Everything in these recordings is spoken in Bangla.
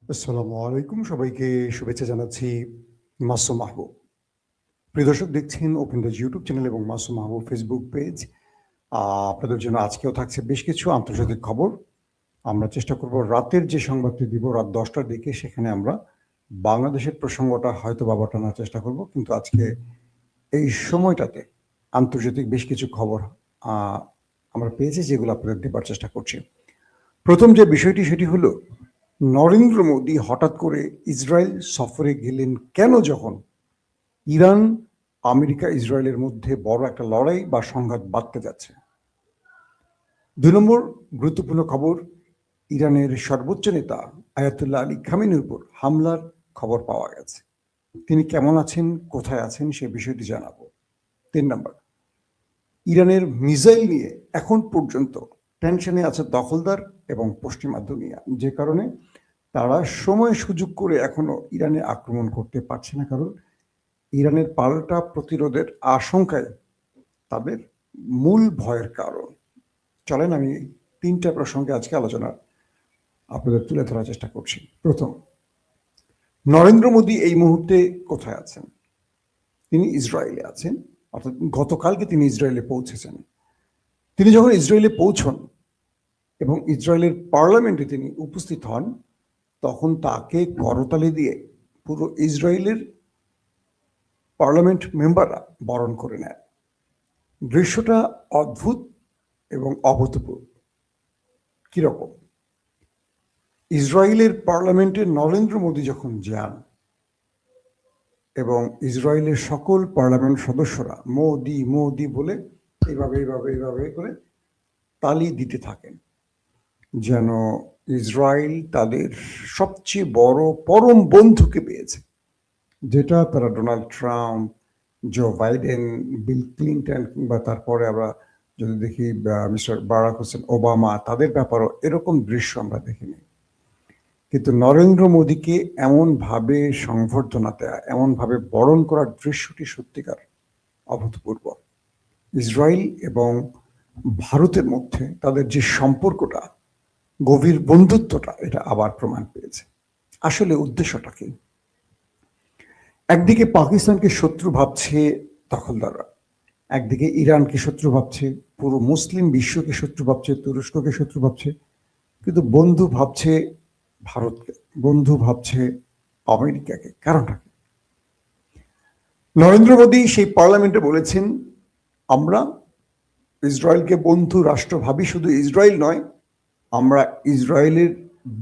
আসসালামু আলাইকুম, সবাইকে শুভেচ্ছা জানাচ্ছি। মাসুম মাহবুব। প্রিয় দর্শক, দেখছেন ওপেন দ্য ইউটিউব চ্যানেল এবং মাসুম মাহবুব ফেসবুক পেজ। আপনাদের জন্য আজকেও থাকছে বেশ কিছু আন্তর্জাতিক খবর। আমরা চেষ্টা করব রাতের যে সংবাদটি দিব রাত 10টার দিকে, সেখানে আমরা বাংলাদেশের প্রসঙ্গটা হয়তো বাবা টানার চেষ্টা করব, কিন্তু আজকে এই সময়টাতে আন্তর্জাতিক বেশ কিছু খবর আমরা পেয়েছি, যেগুলো আপনাদের দেবার চেষ্টা করছি। প্রথম যে বিষয়টি সেটি হলো, নরেন্দ্র মোদী হঠাৎ করে ইসরায়েল সফরে গেলেন কেন, যখন ইরান, আমেরিকা, ইসরায়েলের মধ্যে বড় একটা লড়াই বা সংঘাত বাঁধতে যাচ্ছে। 2 নম্বর গুরুত্বপূর্ণ খবর, ইরানের সর্বোচ্চ নেতা আয়াতুল্লাহ আলী খামেনির উপর হামলার খবর পাওয়া গেছে। তিনি কেমন আছেন, কোথায় আছেন, সে বিষয়টি জানাবো। 3 নম্বর, ইরানের মিসাইল নিয়ে এখন পর্যন্ত টেনশনে আছে দখলদার এবং পশ্চিমা দুনিয়া, যে কারণে তারা সময় সুযোগ করে এখনো ইরানে আক্রমণ করতে পারছে না, কারণ ইরানের পাল্টা প্রতিরোধের আশঙ্কায় তাদের মূল ভয়ের কারণ। চলেন আমি 3টা প্রসঙ্গে আজকে আলোচনা আপনাদের তুলে ধরার চেষ্টা করছি। প্রথম, নরেন্দ্র মোদী এই মুহূর্তে কোথায় আছেন? তিনি ইসরায়েলে আছেন, অর্থাৎ গতকালকে তিনি ইসরায়েলে পৌঁছেছেন। তিনি যখন ইসরায়েলে পৌঁছন এবং ইসরায়েলের পার্লামেন্টে তিনি উপস্থিত হন, তখন তাকে করতালি দিয়ে পুরো ইসরায়েলের পার্লামেন্ট মেম্বাররা বরণ করে নেয়। দৃশ্যটা অদ্ভুত এবং অভূতপূর্ব। কিরকম? ইসরায়েলের পার্লামেন্টে নরেন্দ্র মোদী যখন যান এবং ইসরায়েলের সকল পার্লামেন্ট সদস্যরা মোদি মোদি বলে এইভাবে এইভাবে এইভাবে করে তালি দিতে থাকেন, যেন ইসরায়েল তাদের সবচেয়ে বড় পরম বন্ধুকে পেয়েছে, যেটা তারা Donald Trump, Joe Biden, Bill Clinton, কিংবা তারপরে আমরা যদি দেখি মিস্টার বারাক হোসেন ওবামা, তাদের ব্যাপারও এরকম দৃশ্য আমরা দেখিনি। কিন্তু নরেন্দ্র মোদীকে এমনভাবে সংবর্ধনা দেয়া, এমনভাবে বরণ করার দৃশ্যটি সত্যিকার অভূতপূর্ব। ইসরায়েল এবং ভারতের মধ্যে তাদের যে সম্পর্কটা, গভীর বন্ধুত্বটা, এটা আবার প্রমাণ পেয়েছে। আসলে উদ্দেশ্যটা কি? একদিকে পাকিস্তানকে শত্রু ভাবছে দখলদাররা, একদিকে ইরানকে শত্রু ভাবছে, পুরো মুসলিম বিশ্বকে শত্রু ভাবছে, তুরস্ককে শত্রু ভাবছে, কিন্তু বন্ধু ভাবছে ভারতকে, বন্ধু ভাবছে আমেরিকাকে। কারণটা কি? নরেন্দ্র মোদী সেই পার্লামেন্টে বলেছেন, আমরা ইসরায়েলকে বন্ধু রাষ্ট্র ভাবি, শুধু ইসরায়েল নয়, আমরা ইসরায়েলের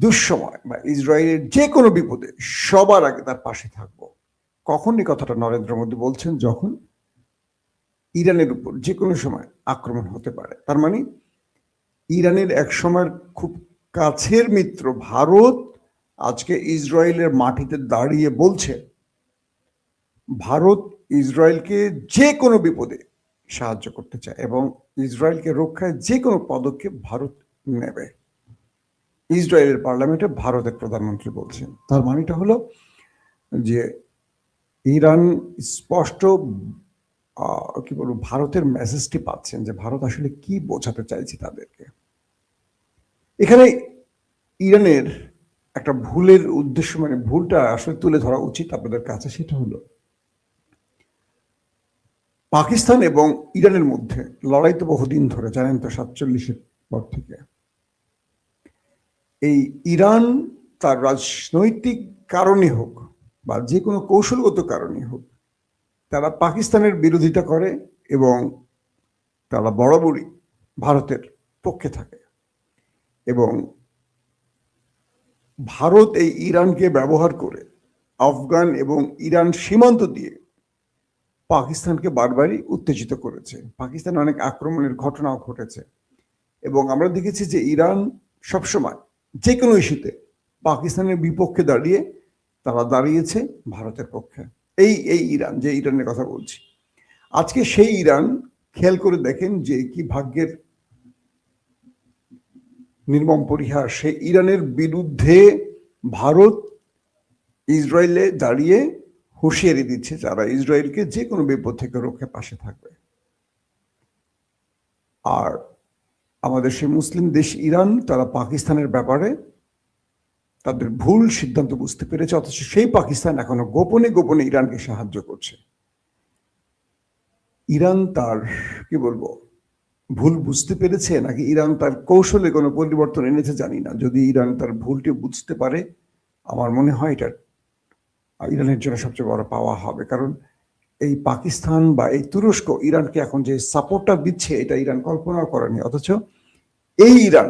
দুঃসময় বা ইসরায়েলের যে কোনো বিপদে সবার আগে তার পাশে থাকব। কখন এই কথাটা নরেন্দ্র মোদী বলছেন? যখন ইরানের উপর যে কোনো সময় আক্রমণ হতে পারে। তার মানে ইরানের এক সময়ের খুব কাছের মিত্র ভারত আজকে ইসরায়েলের মাটিতে দাঁড়িয়ে বলছে, ভারত ইসরায়েলকে যে কোনো বিপদে সাহায্য করতে চায় এবং ইসরায়েলকে রক্ষায় যে কোনো পদক্ষেপ ভারত নেবে। ইসরায়েলের পার্লামেন্টে ভারতের প্রধানমন্ত্রী বলছেন। তার মানেটা হলো যে ইরান স্পষ্ট কি বলবো, ভারতের মেসেজটি পাচ্ছেন যে ভারত আসলে কি বোঝাতে চাইছে তাদেরকে। এখানে ইরানের একটা ভুলের উদ্দেশ্য, মানে ভুলটা আসলে তুলে ধরা উচিত আপনাদের কাছে। সেটা হলো, পাকিস্তান এবং ইরানের মধ্যে লড়াই তো বহুদিন ধরে, জানেন তো, 47-এর পর থেকে। এই ইরান তার রাজনৈতিক কারণে হোক বা যে কোনো কৌশলগত কারণে হোক, তারা পাকিস্তানের বিরোধিতা করে এবং তারা বরাবরই ভারতের পক্ষে থাকে। এবং ভারত এই ইরানকে ব্যবহার করে আফগান এবং ইরান সীমান্ত দিয়ে পাকিস্তানকে বারবারই উত্তেজিত করেছে। পাকিস্তানে অনেক আক্রমণের ঘটনাও ঘটেছে এবং আমরা দেখেছি যে ইরান সবসময় যে কোনো ইস্যুতে পাকিস্তানের বিপক্ষে দাঁড়িয়ে তারা দাঁড়িয়েছে ভারতের পক্ষে। এই এই ইরান, যে ইরানের কথা বলছি, আজকে সেই ইরান, খেয়াল করে দেখেন যে কি ভাগ্যের নির্মম পরিহাস, সেই ইরানের বিরুদ্ধে ভারত ইসরায়েলে দাঁড়িয়ে হুঁশিয়ারি দিচ্ছে যারা ইসরায়েলকে যে কোনো বিপদ থেকে রক্ষে পাশে থাকবে। আর আমাদের সেই মুসলিম দেশ ইরান, তারা পাকিস্তানের ব্যাপারে তাদের ভুল সিদ্ধান্ত বুঝতে পেরেছে, অথচ সেই পাকিস্তান এখনো গোপনে গোপনে ইরানকে সাহায্য করছে। ইরান তার কি বলবো ভুল বুঝতে পেরেছে, নাকি ইরান তার কৌশলে কোনো পরিবর্তন এনেছে জানি না। যদি ইরান তার ভুলটি বুঝতে পারে, আমার মনে হয় এটা ইরানের জন্য সবচেয়ে বড় পাওয়া হবে। কারণ এই পাকিস্তান বা এই তুরস্ক ইরানকে এখন যে সাপোর্টটা দিচ্ছে, এটা ইরান কল্পনাও করেনি। অথচ এই ইরান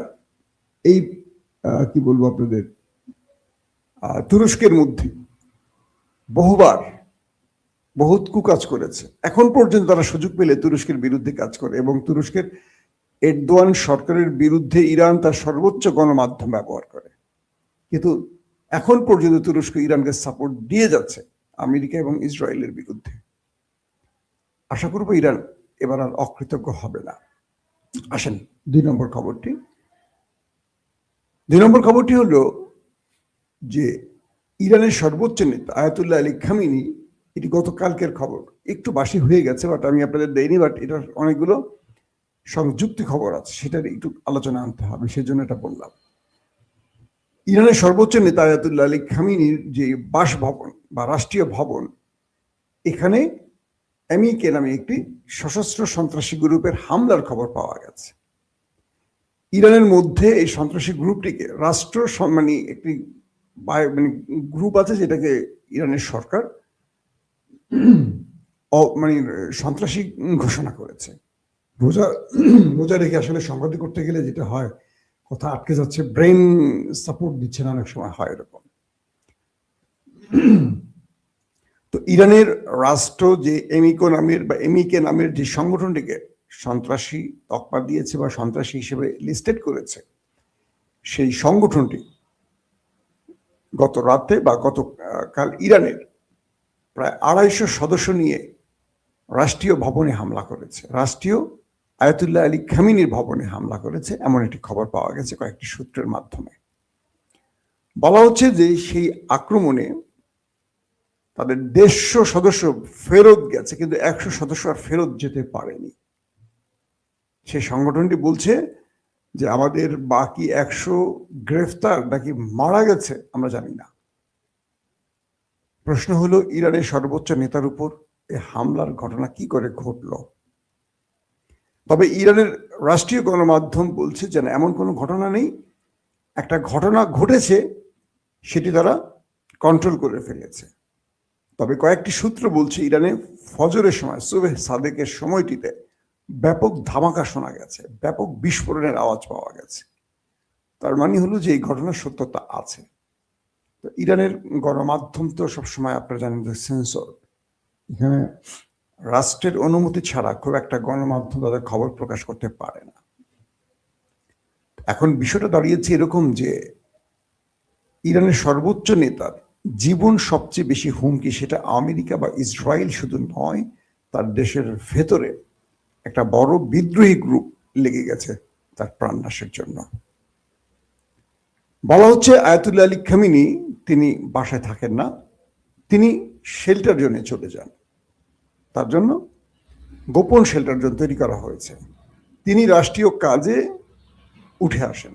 এই কি বলবো আপনাদের তুরস্কের মধ্যে বহুবার বহুত কুকাজ করেছে। এখন পর্যন্ত তারা সুযোগ পেলে তুরস্কের বিরুদ্ধে কাজ করে, এবং তুরস্কের এরদোয়ান সরকারের বিরুদ্ধে ইরান তার সর্বোচ্চ গণমাধ্যম ব্যবহার করে। কিন্তু এখন পর্যন্ত তুরস্ক ইরানকে সাপোর্ট দিয়ে যাচ্ছে আমেরিকা এবং ইসরায়েলের বিরুদ্ধে। আশা করবো ইরান এবার আর অকৃতজ্ঞ হবে না। আসেন 2 নম্বর খবরটি। 2 নম্বর খবরটি হলো যে ইরানের সর্বোচ্চ নেতা আয়াতুল্লাহ আলী খামিনি, এটি গতকালকের খবর, একটু বাসি হয়ে গেছে, বাট আমি আপনাদের দেইনি, বাট এটার অনেকগুলো সংযুক্তি খবর আছে, সেটার একটু আলোচনা আনতে হবে, সেজন্য এটা বললাম। ইরানের সর্বোচ্চ নেতা আয়াতুল্লাহ আলী খামিনির যে বাসভবন বা রাষ্ট্রীয় ভবন, এখানে এমইকে নামে একটি সশস্ত্র সন্ত্রাসী গ্রুপের হামলার খবর পাওয়া গেছে। ইরানের মধ্যে এই সন্ত্রাসী গ্রুপটিকে রাষ্ট্র মানে একটি মানে গ্রুপ আছে, যেটাকে ইরানের সরকার মানে সন্ত্রাসী ঘোষণা করেছে। বোঝা রেখে আসলে সংবাদ করতে গেলে যেটা হয়, কথা আটকে যাচ্ছে, ব্রেন সাপোর্ট দিচ্ছে না, অনেক সময় হয় এরকম। তো ইরানের রাষ্ট্র যে এমইকে নামের যে সংগঠনটিকে সন্ত্রাসী তকমা দিয়েছে বা সন্ত্রাসী হিসেবে লিস্টেড করেছে, সেই সংগঠনটি গত রাতে বা গতকাল ইরানের প্রায় 250 সদস্য নিয়ে রাষ্ট্রীয় ভবনে হামলা করেছে, রাষ্ট্রীয় আয়াতুল্লাহ আলী খামিনির ভবনে হামলা করেছে, এমন একটি খবর পাওয়া গেছে কয়েকটি সূত্রের মাধ্যমে। বলা হচ্ছে যে সেই আক্রমণে তাদের 150 সদস্য ফেরত গেছে, কিন্তু 100 সদস্য আর ফেরত যেতে পারেনি। সেই সংগঠনটি বলছে যে আমাদের বাকি 100 গ্রেফতার নাকি মারা গেছে, আমরা জানি না। প্রশ্ন হলো, ইরানের সর্বোচ্চ নেতার উপর এই হামলার ঘটনা কি করে ঘটল? তবে ইরানের রাষ্ট্রীয় গণমাধ্যম বলছে যে না, এমন কোনো ঘটনা নেই, একটা ঘটনা ঘটেছে, সেটি তারা কন্ট্রোল করে ফেলেছে। তবে কয়েকটি সূত্র বলছে ইরানে ফজরের সময়, সুবহ সাদেকের সময়টিতে ব্যাপক ধামাকা শোনা গেছে, ব্যাপক বিস্ফোরণের আওয়াজ পাওয়া গেছে। তার মানে হলো যে এই ঘটনার সত্যতা আছে। তো ইরানের গণমাধ্যম তো সবসময় আপনারা জানেন যে সেন্সর, এখানে রাষ্ট্রের অনুমতি ছাড়া খুব একটা গণমাধ্যম তাদের খবর প্রকাশ করতে পারে না। এখন বিষয়টা দাঁড়িয়েছে এরকম যে ইরানের সর্বোচ্চ নেতার জীবন সবচেয়ে বেশি হুমকি, সেটা আমেরিকা বা ইসরায়েল শুধু নয়, তার দেশের ভেতরে একটা বড় বিদ্রোহী গ্রুপ লেগে গেছে তার প্রাণনাশের জন্য। বলা হচ্ছে আয়াতুল্লাহ আলী খামিনি তিনি বাসায় থাকেন না, তিনি শেল্টার জোনে চলে যান। তার জন্য গোপন শেল্টার জোন তৈরি করা হয়েছে, তিনি রাষ্ট্রীয় কাজে উঠে আসেন।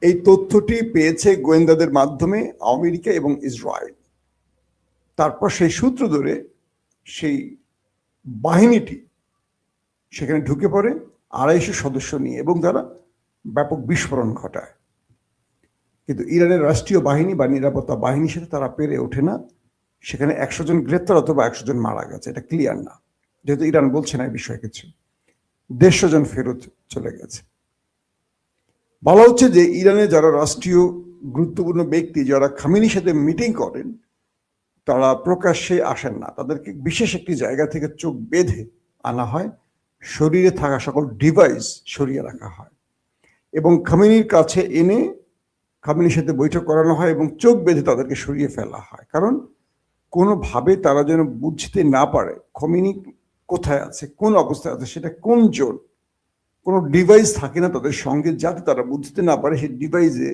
এই তথ্যটি পেয়েছে গোয়েন্দাদের মাধ্যমে আমেরিকা এবং ইসরায়েল। তারপর সেই সূত্র ধরে সেই বাহিনীটি সেখানে ঢুকে পড়ে 250 সদস্য নিয়ে, এবং তারা ব্যাপক বিস্ফোরণ ঘটায়। কিন্তু ইরানের রাষ্ট্রীয় বাহিনী বা নিরাপত্তা বাহিনীর সাথে তারা পেরে ওঠে না। সেখানে 100 জন গ্রেপ্তার অথবা 100 জন মারা গেছে, এটা ক্লিয়ার না, যেহেতু ইরান বলছে না এই বিষয়ে কিছু। 150 জন ফেরত চলে গেছে। বলা হচ্ছে যে ইরানে যারা রাষ্ট্রীয় গুরুত্বপূর্ণ ব্যক্তি, যারা খামেনির সাথে মিটিং করেন, তারা প্রকাশ্যে আসেন না, তাদেরকে বিশেষ একটি জায়গা থেকে চোখ বেঁধে আনা হয়, শরীরে থাকা সকল ডিভাইস সরিয়ে রাখা হয়, এবং খামেনির কাছে এনে খামেনির সাথে বৈঠক করানো হয় এবং চোখ বেঁধে তাদেরকে সরিয়ে ফেলা হয়। কারণ কোনোভাবে তারা যেন বুঝতে না পারে খামেনি কোথায় আছে, কোন অবস্থায় আছে, সেটা কোন জোন, কোনো ডিভাইস থাকে না তাদের সঙ্গে, যাতে তারা বুঝতে না পারে সেই ডিভাইসে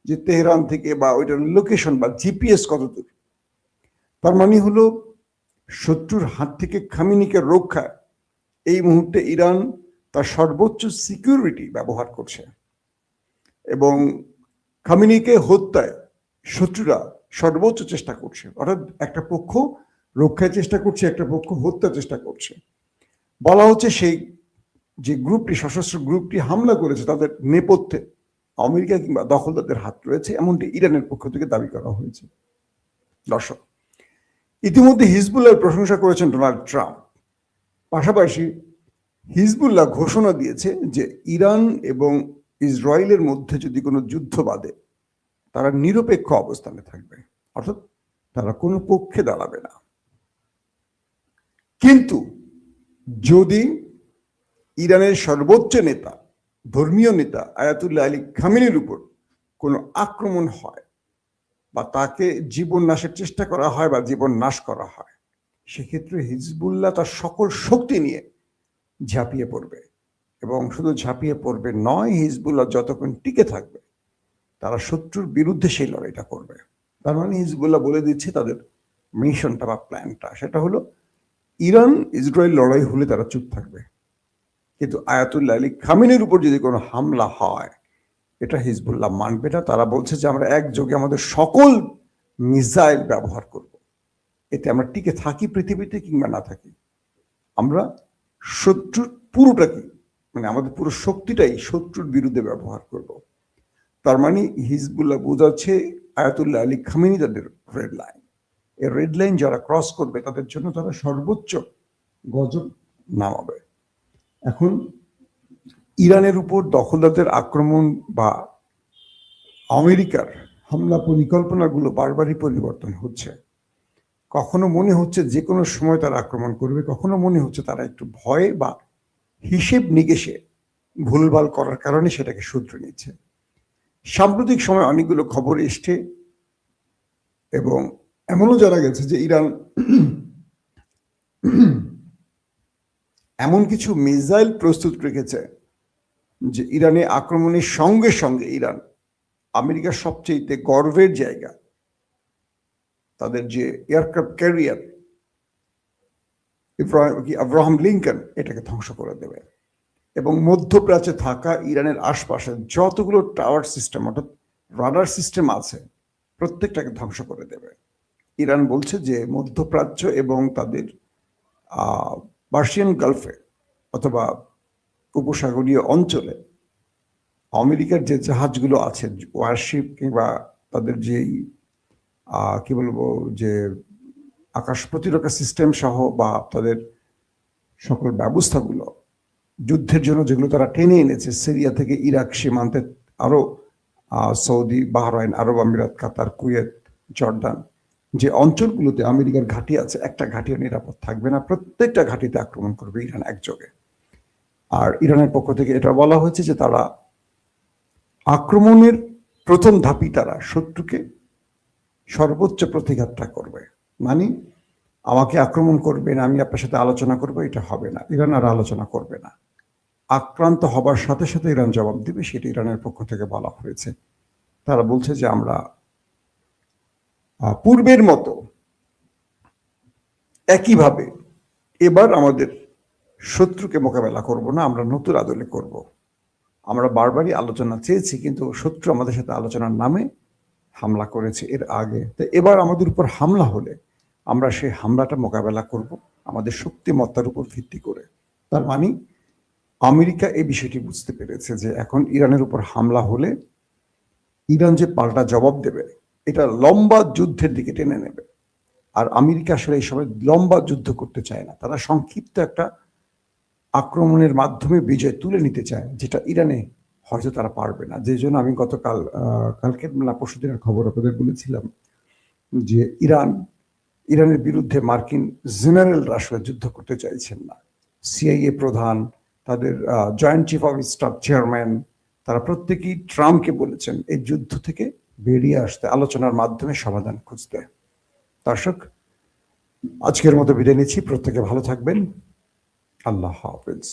যে তেহরান থেকে বা ওইটার লোকেশন বা জিপিএস কত দূর। তার মানে হলো শত্রুর হাত থেকে খামেনিকে রক্ষায় এই মুহূর্তে ইরান তার সর্বোচ্চ সিকিউরিটি ব্যবহার করছে, এবং খামেনিকে হত্যায় শত্রুরা সর্বোচ্চ চেষ্টা করছে, অর্থাৎ একটা পক্ষ রক্ষার চেষ্টা করছে, একটা পক্ষ হত্যার চেষ্টা করছে। বলা হচ্ছে সেই যে গ্রুপটি, সশস্ত্র গ্রুপটি হামলা করেছে তাদের নেপথ্যে আমেরিকা কিংবা দখলদারদের হাত রয়েছে, এমনটি ইরানের পক্ষ থেকে দাবি করা হয়েছে। দর্শক, ইতিমধ্যে হিজবুল্লাহর প্রশংসা করেছেন ডোনাল্ড ট্রাম্প। পাশাপাশি হিজবুল্লাহ ঘোষণা দিয়েছে যে ইরান এবং ইসরায়েলের মধ্যে যদি কোনো যুদ্ধ বাধে তারা নিরপেক্ষ অবস্থানে থাকবে, অর্থাৎ তারা কোনো পক্ষে দাঁড়াবে না। কিন্তু যদি ইরানের সর্বোচ্চ নেতা, ধর্মীয় নেতা আয়াতুল্লাহ আলী খামেনির উপর কোনো আক্রমণ হয় বা তাকে জীবন নাশের চেষ্টা করা হয় বা জীবন নাশ করা হয়, সেক্ষেত্রে হিজবুল্লাহ তার সকল শক্তি নিয়ে ঝাঁপিয়ে পড়বে। এবং শুধু ঝাঁপিয়ে পড়বে নয়, হিজবুল্লাহ যতক্ষণ টিকে থাকবে তারা শত্রুর বিরুদ্ধে সেই লড়াইটা করবে। তার মানে হিজবুল্লাহ বলে দিচ্ছে তাদের মিশনটা বা প্ল্যানটা, সেটা হলো ইরান ইসরায়েল লড়াই হলে তারা চুপ থাকবে, কিন্তু আয়াতুল্লাহ আলী খামেনির উপর যদি কোনো হামলা হয় এটা হিজবুল্লাহ মানবে না। তারা বলছে যে আমরা একযোগে আমাদের সকল মিসাইল ব্যবহার করব, এতে আমরা টিকে থাকি পৃথিবীতে কিংবা না থাকি, আমরা শত্রুর পুরোটাকে, মানে আমাদের পুরো শক্তিটাই শত্রুর বিরুদ্ধে ব্যবহার করব। তার মানে হিজবুল্লাহ বোঝাচ্ছে আয়াতুল্লাহ আলী খামেনি তাদের রেড লাইন। এই রেড লাইন যারা ক্রস করবে তাদের জন্য তারা সর্বোচ্চ গজব নামাবে। এখন ইরানের উপর দখলদারদের আক্রমণ বা আমেরিকার হামলা পরিকল্পনাগুলো বারবারই পরিবর্তন হচ্ছে। কখনো মনে হচ্ছে যে কোনো সময় তারা আক্রমণ করবে, কখনো মনে হচ্ছে তারা একটু ভয়ে বা হিসেব নিকেশে ভুলভাল করার কারণে সেটাকে শুধরে নিচ্ছে। সাম্প্রতিক সময় অনেকগুলো খবর এসছে এবং এমনও জানা গেছে যে ইরান এমন কিছু মিসাইল প্রস্তুত রেখেছে যে ইরানে আক্রমণের সঙ্গে সঙ্গে ইরান আমেরিকার সবচেয়ে গর্বের জায়গা, তাদের যে এয়ারক্রাফট ক্যারিয়ার আব্রাহাম লিঙ্কন, এটাকে ধ্বংস করে দেবে এবং মধ্যপ্রাচ্যে থাকা ইরানের আশপাশে যতগুলো টাওয়ার সিস্টেম অর্থাৎ রাডার সিস্টেম আছে প্রত্যেকটাকে ধ্বংস করে দেবে। ইরান বলছে যে মধ্যপ্রাচ্য এবং তাদের পার্সিয়ান গালফে অথবা উপসাগরীয় অঞ্চলে আমেরিকার যে জাহাজগুলো আছে, ওয়ারশিপ কিংবা তাদের যেই কি বলবো যে আকাশ প্রতিরক্ষা সিস্টেম সহ বা তাদের সকল ব্যবস্থাগুলো যুদ্ধের জন্য যেগুলো তারা টেনে এনেছে সিরিয়া থেকে ইরাক সীমান্তে, আরো সৌদি, বাহরাইন, আরব আমিরাত, কাতার, কুয়েত, জর্ডান, যে অঞ্চলগুলোতে আমেরিকার ঘাঁটি আছে, একটা ঘাঁটিও নিরাপদ থাকবে না, প্রত্যেকটা ঘাঁটিতে আক্রমণ করবে ইরান একযোগে। আর ইরানের পক্ষ থেকে এটা বলা হয়েছে যে তারা আক্রমণের প্রথম ধাপই তারা শত্রুকে সর্বোচ্চ প্রতিঘাতটা করবে। মানে আমাকে আক্রমণ করবেন, আমি আপনার সাথে আলোচনা করবো, এটা হবে না। ইরান আর আলোচনা করবে না, আক্রান্ত হবার সাথে সাথে ইরান জবাব দিবে, সেটা ইরানের পক্ষ থেকে বলা হয়েছে। তারা বলছে যে আমরা পূর্বের মতো একইভাবে এবার আমাদের শত্রুকে মোকাবেলা করব না, আমরা নতুন আদলে করব। আমরা বারবারই আলোচনা চেয়েছি কিন্তু শত্রু আমাদের সাথে আলোচনার নামে হামলা করেছে এর আগে, তো এবার আমাদের উপর হামলা হলে আমরা সেই হামলাটা মোকাবেলা করব আমাদের শক্তিমত্তার উপর ভিত্তি করে। তার মানে আমেরিকা এই বিষয়টি বুঝতে পেরেছে যে এখন ইরানের উপর হামলা হলে ইরান যে পাল্টা জবাব দেবে এটা লম্বা যুদ্ধের দিকে টেনে নেবে। আর আমেরিকা আসলে এই সময় লম্বা যুদ্ধ করতে চায় না, তারা সংক্ষিপ্ত একটা আক্রমণের মাধ্যমে বিজয় তুলে নিতে চায়, যেটা ইরানে হয়তো তারা পারবে না। যে জন্য আমি কালকে না পরশু দিনের খবর আপনাদের বলেছিলাম যে ইরানের বিরুদ্ধে মার্কিন জেনারেলরা আসলে যুদ্ধ করতে চাইছেন না। সিআইএ প্রধান, তাদের joint chief of staff chairman, তারা প্রত্যেকেই ট্রাম্পকে বলেছেন এই যুদ্ধ থেকে বেরিয়ে আসতে, আলোচনার মাধ্যমে সমাধান খুঁজতে। দর্শক, আজকের মতো বিদায় নিচ্ছি, প্রত্যেকে ভালো থাকবেন, আল্লাহ হাফেজ।